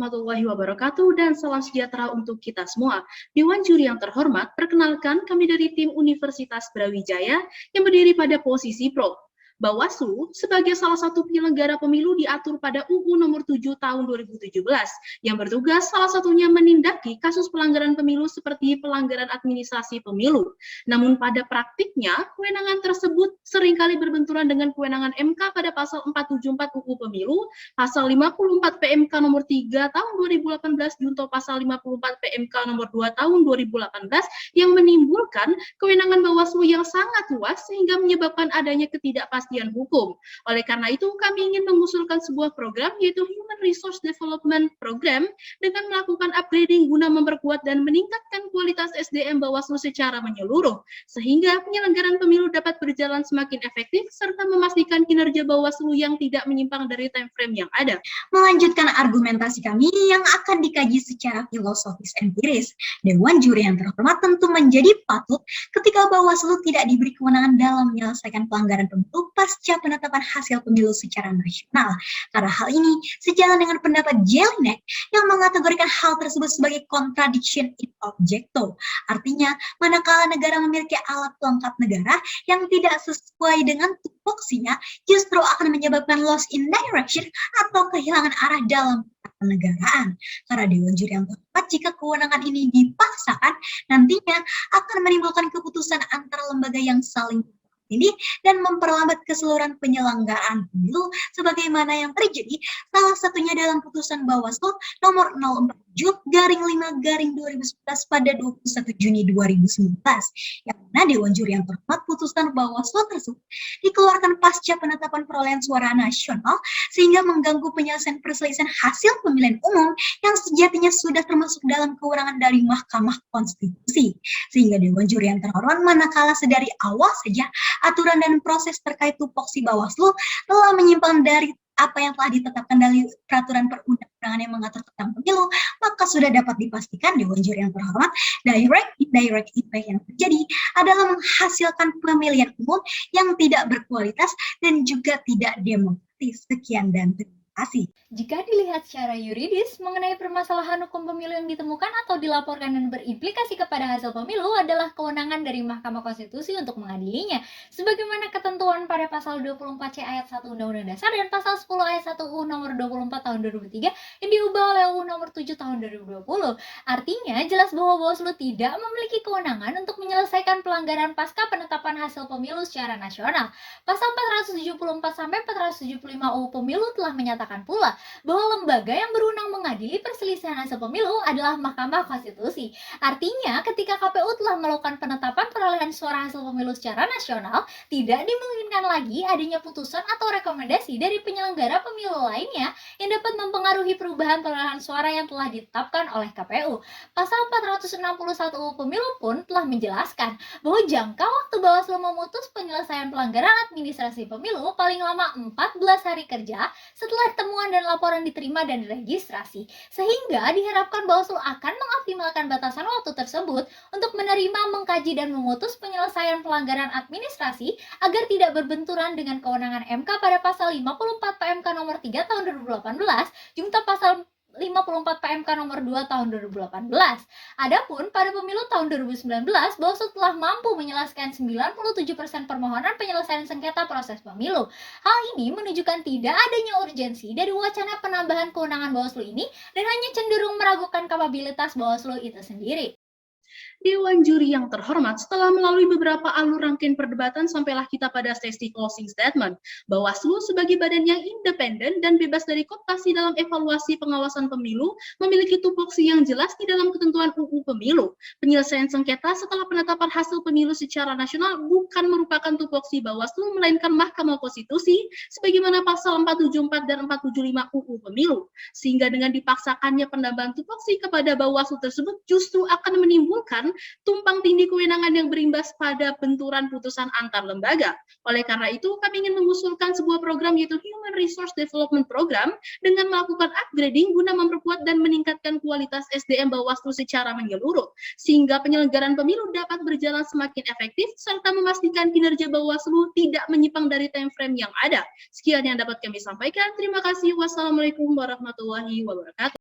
warahmatullahi wabarakatuh dan salam sejahtera untuk kita semua. Dewan Juri yang terhormat, perkenalkan kami dari tim Universitas Brawijaya yang berdiri pada posisi Pro. Bawaslu sebagai salah satu penyelenggara pemilu diatur pada UU nomor 7 tahun 2017 yang bertugas salah satunya menindaki kasus pelanggaran pemilu seperti pelanggaran administrasi pemilu. Namun pada praktiknya, kewenangan tersebut seringkali berbenturan dengan kewenangan MK pada pasal 474 UU Pemilu, pasal 54 PMK nomor 3 tahun 2018 junto pasal 54 PMK nomor 2 tahun 2018 yang menimbulkan kewenangan Bawaslu yang sangat luas sehingga menyebabkan adanya ketidakpastian hukum. Oleh karena itu, kami ingin mengusulkan sebuah program yaitu Human Resource Development Program dengan melakukan upgrading guna memperkuat dan meningkatkan kualitas SDM Bawaslu secara menyeluruh sehingga penyelenggaraan pemilu dapat berjalan semakin efektif serta memastikan kinerja Bawaslu yang tidak menyimpang dari time frame yang ada. Melanjutkan argumentasi kami yang akan dikaji secara filosofis empiris, Dewan Juri yang terhormat tentu menjadi patut ketika Bawaslu tidak diberi kewenangan dalam menyelesaikan pelanggaran pemilu pasca penetapan hasil pemilu secara nasional. Karena hal ini sejalan dengan pendapat Jelinek yang mengategorikan hal tersebut sebagai contradiction in objecto. Artinya, manakala negara memiliki alat pelengkap negara yang tidak sesuai dengan tupoksinya, justru akan menyebabkan loss in direction atau kehilangan arah dalam kenegaraan. Karena Dewan Juri yang tepat, jika kewenangan ini dipaksakan, nantinya akan menimbulkan keputusan antar lembaga yang saling ini dan memperlambat keseluruhan penyelenggaraan pemilu sebagaimana yang terjadi salah satunya dalam putusan Bawaslu nomor 04/5/2011 pada 21 Juni 2019 yang mana Dewan Juri yang terhormat putusan Bawaslu tersebut dikeluarkan pasca penetapan perolehan suara nasional sehingga mengganggu penyelesaian perselisihan hasil pemilihan umum yang sejatinya sudah termasuk dalam kewenangan dari Mahkamah Konstitusi. Sehingga Dewan Juri yang terhormat manakala sedari awal saja aturan dan proses terkait tupoksi Bawaslu telah menyimpang dari apa yang telah ditetapkan dari peraturan perundang-undangan yang mengatur tentang pemilu, maka sudah dapat dipastikan Dewan Juri yang terhormat, direct impact yang terjadi adalah menghasilkan pemilihan umum yang tidak berkualitas dan juga tidak demokratis. Sekian dan terima kasih. Jika dilihat secara yuridis, mengenai permasalahan hukum pemilu yang ditemukan atau dilaporkan dan berimplikasi kepada hasil pemilu adalah kewenangan dari Mahkamah Konstitusi untuk mengadilinya, sebagaimana ketentuan pada pasal 24C ayat 1 Undang-Undang Dasar dan pasal 10 ayat 1 UU nomor 24 tahun 2003 yang diubah oleh UU nomor 7 tahun 2020. Artinya, jelas bahwa Bawaslu tidak memiliki kewenangan untuk menyelesaikan pelanggaran pasca penetapan hasil pemilu secara nasional. Pasal 474 sampai 475 UU Pemilu telah menyatakan pula bahwa lembaga yang berwenang mengadili perselisihan hasil pemilu adalah Mahkamah Konstitusi. Artinya, ketika KPU telah melakukan penetapan perolehan suara hasil pemilu secara nasional, tidak dimungkinkan lagi adanya putusan atau rekomendasi dari penyelenggara pemilu lainnya yang dapat mempengaruhi perubahan perolehan suara yang telah ditetapkan oleh KPU. Pasal 461 UU Pemilu pun telah menjelaskan bahwa jangka waktu Bawaslu memutus penyelesaian pelanggaran administrasi pemilu paling lama 14 hari kerja setelah temuan dan laporan diterima dan diregistrasi, sehingga diharapkan Bawaslu akan mengoptimalkan batasan waktu tersebut untuk menerima, mengkaji, dan memutus penyelesaian pelanggaran administrasi agar tidak berbenturan dengan kewenangan MK pada pasal 54 PMK nomor 3 tahun 2018 junto pasal 54 PMK nomor 2 tahun 2018. Adapun pada pemilu tahun 2019, Bawaslu telah mampu menyelesaikan 97% permohonan penyelesaian sengketa proses pemilu. Hal ini menunjukkan tidak adanya urgensi dari wacana penambahan kewenangan Bawaslu ini dan hanya cenderung meragukan kapabilitas Bawaslu itu sendiri. Dewan Juri yang terhormat, setelah melalui beberapa alur rangkaian perdebatan sampailah kita pada sesi closing statement. Bawaslu sebagai badan yang independen dan bebas dari kooptasi dalam evaluasi pengawasan pemilu memiliki tupoksi yang jelas di dalam ketentuan UU Pemilu. Penyelesaian sengketa setelah penetapan hasil pemilu secara nasional bukan merupakan tupoksi Bawaslu melainkan Mahkamah Konstitusi sebagaimana pasal 474 dan 475 UU Pemilu. Sehingga dengan dipaksakannya penambahan tupoksi kepada Bawaslu tersebut justru akan menimbulkan tumpang tindih kewenangan yang berimbas pada benturan putusan antar lembaga. Oleh karena itu, kami ingin mengusulkan sebuah program yaitu Human Resource Development Program dengan melakukan upgrading guna memperkuat dan meningkatkan kualitas SDM Bawaslu secara menyeluruh, sehingga penyelenggaraan pemilu dapat berjalan semakin efektif serta memastikan kinerja Bawaslu tidak menyimpang dari time frame yang ada. Sekian yang dapat kami sampaikan. Terima kasih. Wassalamualaikum warahmatullahi wabarakatuh.